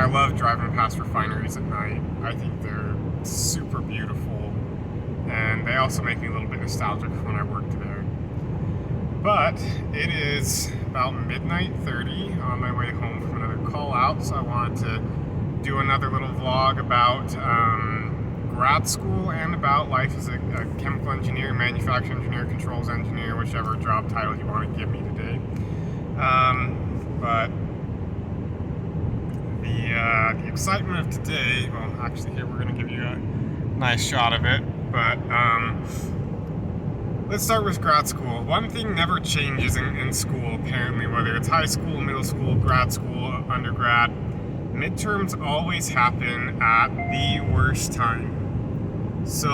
I love driving past refineries at night. I think they're super beautiful, and they also make me a little bit nostalgic for when I worked there. But it is about midnight 30 on my way home from another call out, so I wanted to do another little vlog about grad school and about life as a chemical engineer, manufacturing engineer, controls engineer, whichever job title you want to give me today. But the excitement of today, well, actually here we're going to give you a nice shot of it, but let's start with grad school. One thing never changes in school, apparently, whether it's high school, middle school, grad school, undergrad. Midterms always happen at the worst time. So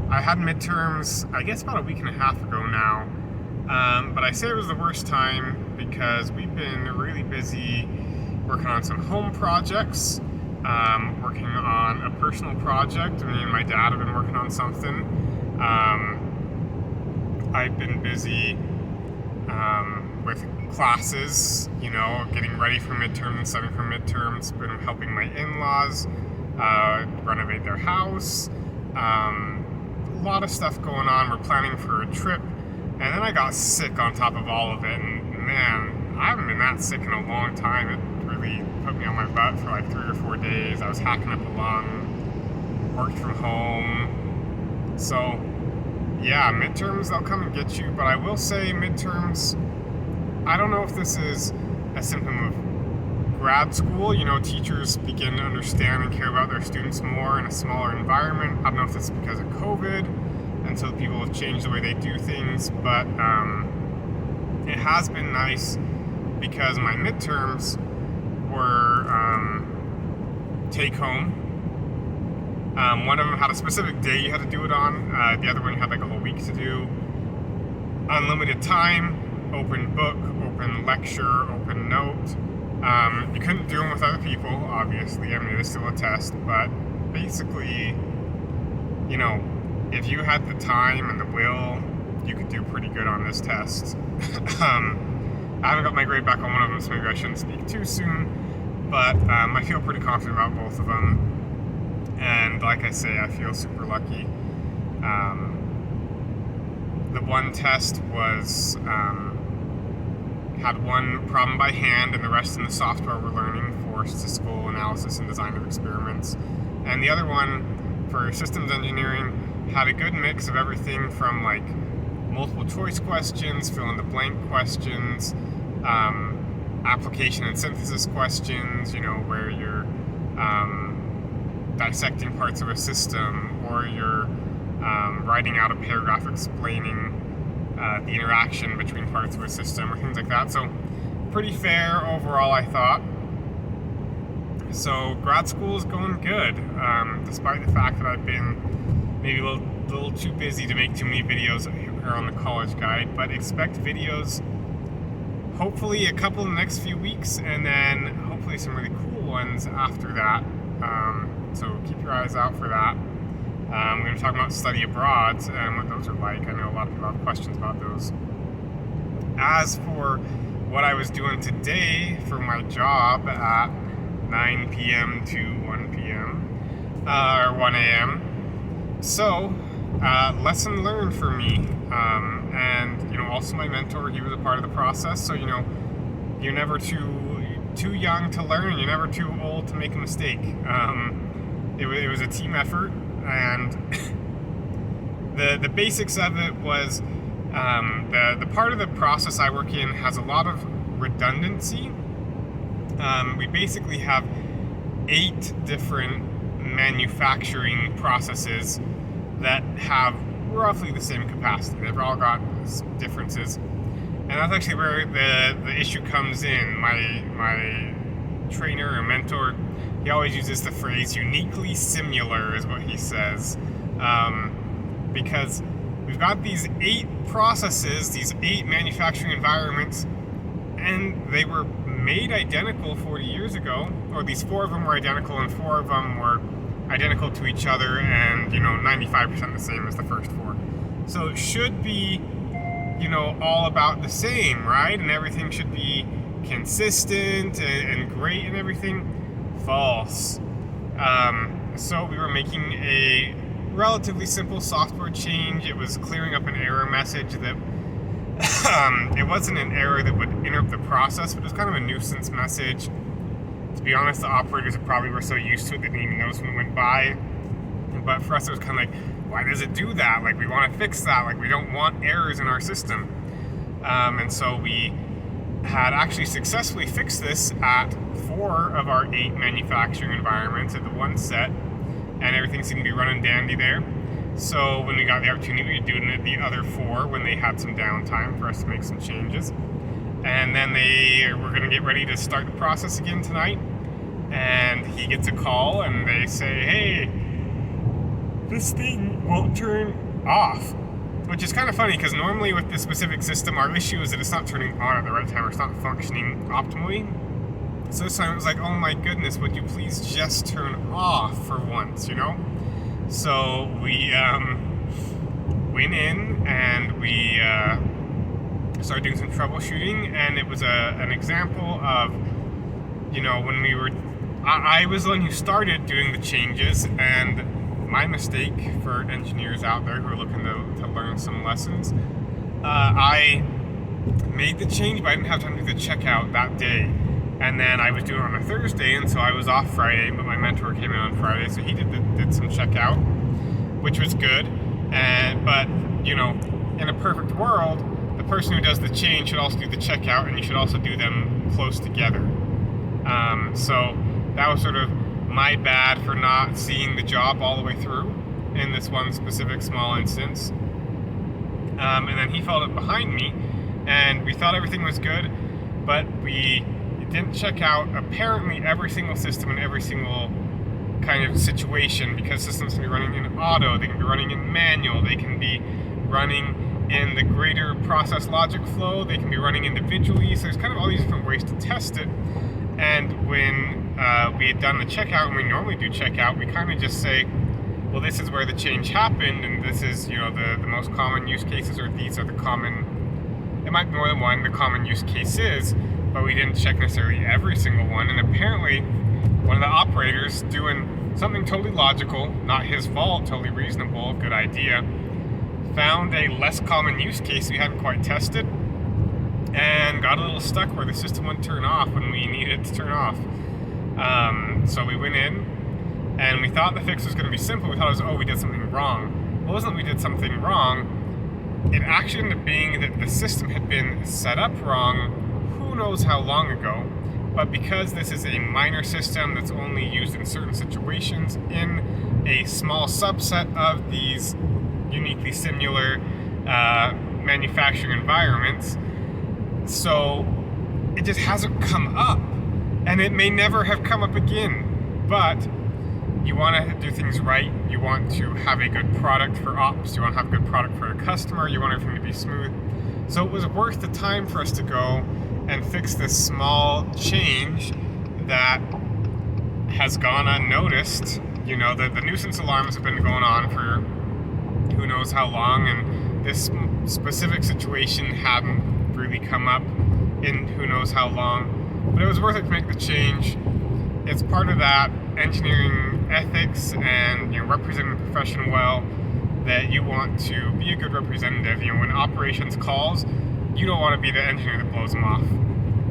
I had midterms, I guess about a week and a half ago now, but I say it was the worst time because we've been really busy working on some home projects, working on a personal project. Me and my dad have been working on something. I've been busy with classes, you know, getting ready for midterms and studying for midterms. Been helping my in-laws renovate their house. A lot of stuff going on. We're planning for a trip, and then I got sick on top of all of it. And man, I haven't been that sick in a long time. It really put me on my butt for like 3 or 4 days. I was hacking up a lung, worked from home. So yeah, midterms, they'll come and get you. But I will say midterms, I don't know if this is a symptom of grad school. You know, teachers begin to understand and care about their students more in a smaller environment. I don't know if it's because of COVID, and so people have changed the way they do things, but it has been nice because my midterms were take home. One of them had a specific day you had to do it on. The other one you had like a whole week to do. Unlimited time, open book, open lecture, open note. You couldn't do them with other people, obviously. I mean, it is still a test, but basically, you know, if you had the time and the will, you could do pretty good on this test. I haven't got my grade back on one of them, so maybe I shouldn't speak too soon, but I feel pretty confident about both of them, and like I say, I feel super lucky. The one test was had one problem by hand, and the rest in the software we're learning for statistical analysis and design of experiments. And the other one, for systems engineering, had a good mix of everything from like multiple choice questions, fill in the blank questions, application and synthesis questions, you know, where you're dissecting parts of a system, or you're writing out a paragraph explaining the interaction between parts of a system, or things like that. So pretty fair overall, I thought. So grad school is going good, despite the fact that I've been maybe a little too busy to make too many videos here on the college guide, but expect videos, hopefully a couple in the next few weeks, and then hopefully some really cool ones after that. So keep your eyes out for that. I'm going to talk about study abroads and what those are like. I know a lot of people have questions about those. As for what I was doing today for my job at 9 p.m. to 1 p.m. Or 1 a.m. So, lesson learned for me. And, you know, also my mentor, he was a part of the process. So, you know, you're never too young to learn. You're never too old to make a mistake. It was a team effort. And the basics of it was the part of the process I work in has a lot of redundancy. We basically have 8 different manufacturing processes that have roughly the same capacity. They've all got differences, and that's actually where the issue comes in. My trainer or mentor, he always uses the phrase uniquely similar is what he says, because we've got these 8 processes, these 8 manufacturing environments, and they were made identical 40 years ago, or these 4 of them were identical and 4 of them were identical to each other, and, you know, 95% the same as the first 4. So it should be, you know, all about the same, right? And everything should be consistent and great and everything. false. So we were making a relatively simple software change. It was clearing up an error message that it wasn't an error that would interrupt the process, but it was kind of a nuisance message. To be honest, the operators probably were so used to it they didn't even notice when it went by. But for us, it was kind of like, why does it do that? Like, we want to fix that. Like, we don't want errors in our system. And so we had actually successfully fixed this at 4 of our 8 manufacturing environments at the one set, and everything seemed to be running dandy there. So when we got the opportunity, we were doing it at the other 4 when they had some downtime for us to make some changes. And then they were going to get ready to start the process again tonight, and he gets a call and they say, hey, this thing won't turn off. Which is kind of funny, because normally with this specific system, our issue is that it's not turning on at the right time, or it's not functioning optimally. So this time it was like, oh my goodness, would you please just turn off for once, you know? So we went in and we started doing some troubleshooting, and it was an example of, you know, when we were, I was the one who started doing the changes, and my mistake for engineers out there who are looking to learn some lessons. I made the change, but I didn't have time to do the checkout that day. And then I was doing it on a Thursday, and so I was off Friday, but my mentor came in on Friday, so he did some checkout, which was good. But, you know, in a perfect world, the person who does the change should also do the checkout, and you should also do them close together. So that was sort of my bad for not seeing the job all the way through in this one specific small instance. And then he followed up behind me, and we thought everything was good, but we didn't check out apparently every single system in every single kind of situation, because systems can be running in auto, they can be running in manual, they can be running in the greater process logic flow, they can be running individually, so there's kind of all these different ways to test it. And when we had done the checkout, and we normally do checkout, we kind of just say, well, this is where the change happened, and this is, you know, the most common use cases, or these are the common, it might be more than one, the common use cases, but we didn't check necessarily every single one. And apparently one of the operators, doing something totally logical, not his fault, totally reasonable, good idea, found a less common use case we hadn't quite tested, and got a little stuck where the system wouldn't turn off when we needed it to turn off. So we went in, and we thought the fix was going to be simple. We thought it was, oh, we did something wrong. Well, it wasn't that we did something wrong. It actually ended up being that the system had been set up wrong who knows how long ago. But because this is a minor system that's only used in certain situations in a small subset of these uniquely similar manufacturing environments, so it just hasn't come up, and it may never have come up again. But you want to do things right, you want to have a good product for ops, you want to have a good product for a customer, you want everything to be smooth. So it was worth the time for us to go and fix this small change that has gone unnoticed. You know, the nuisance alarms have been going on for who knows how long, and this specific situation hadn't really come up in who knows how long, but it was worth it to make the change. It's part of that engineering ethics and, you know, representing the profession well, that you want to be a good representative. You know, when operations calls, you don't want to be the engineer that blows them off,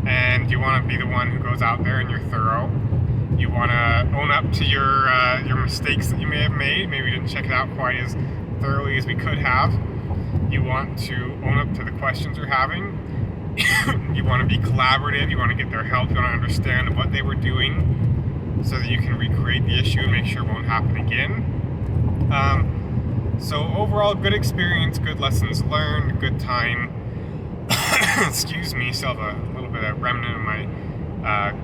and you want to be the one who goes out there and you're thorough. You want to own up to your mistakes that you may have made. Maybe we didn't check it out quite as thoroughly as we could have. You want to own up to the questions you're having. You want to be collaborative. You want to get their help. You want to understand what they were doing so that you can recreate the issue and make sure it won't happen again. So overall, good experience, good lessons learned, good time. Excuse me, still have a little bit of remnant of my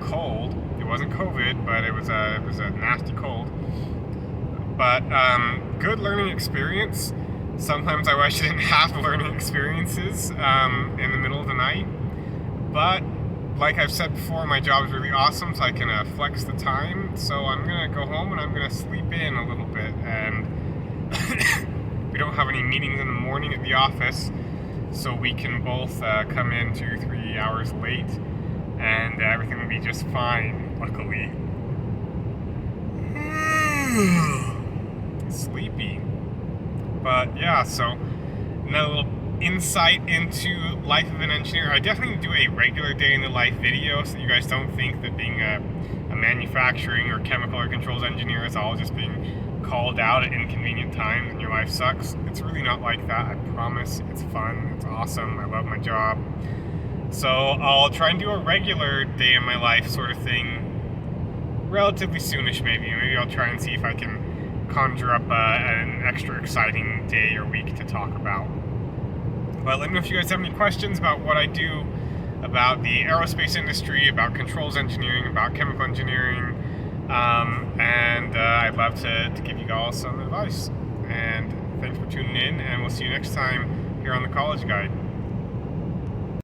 cold. It wasn't COVID, but it was a nasty cold. But good learning experience. Sometimes I wish I didn't have learning experiences in the middle of the night. But like I've said before, my job is really awesome, so I can flex the time. So I'm going to go home and I'm going to sleep in a little bit. And we don't have any meetings in the morning at the office, so we can both come in 2-3 hours late, and everything will be just fine, luckily. Sleepy. But yeah, so another little insight into life of an engineer. I definitely do a regular day in the life video so that you guys don't think that being a manufacturing or chemical or controls engineer is all just being called out at inconvenient times and your life sucks. It's really not like that, I promise. It's fun, it's awesome, I love my job. So I'll try and do a regular day in my life sort of thing relatively soonish maybe. Maybe I'll try and see if I can conjure up an extra exciting day or week to talk about. But let me know if you guys have any questions about what I do, about the aerospace industry, about controls engineering, about chemical engineering, and I'd love to give you all some advice. And thanks for tuning in, and we'll see you next time here on the College Guide.